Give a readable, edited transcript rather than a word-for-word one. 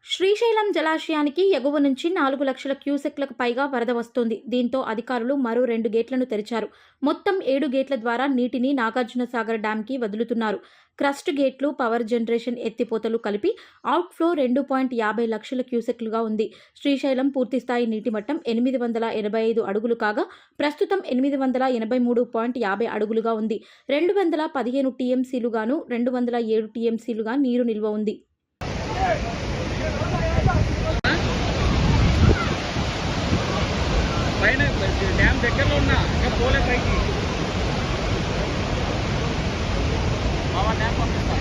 శ్రీశైలం జలాశయానికి ఎగువ నుంచి 4 లక్షల క్యూసెక్లకు పైగా వరద వస్తోంది. దీంతో అధికారులు మరో 2 గేట్లను తెరిచారు. మొత్తం 7 గేట్ల ద్వారా నీటిని నాగార్జునసాగర్ డ్యాంకి వదులుతున్నారు. క్రస్ట్ గేట్లు, పవర్ జనరేషన్ ఎత్తిపోతలు కలిపి అవుట్ఫ్లో 2.50 లక్షల క్యూసెక్లుగా ఉంది. శ్రీశైలం పూర్తిస్థాయి నీటి మట్టం 885 అడుగులు కాగా ప్రస్తుతం 883.50 అడుగులుగా ఉంది. 215 టీఎంసీలుగాను 207 టీఎంసీలుగా నీరు నిల్వ ఉంది. పైన డ్యామ్ దగ్గరలో ఉన్నా ఇంకా పోలే పైకి డ్యామ్ పంపిస్తా.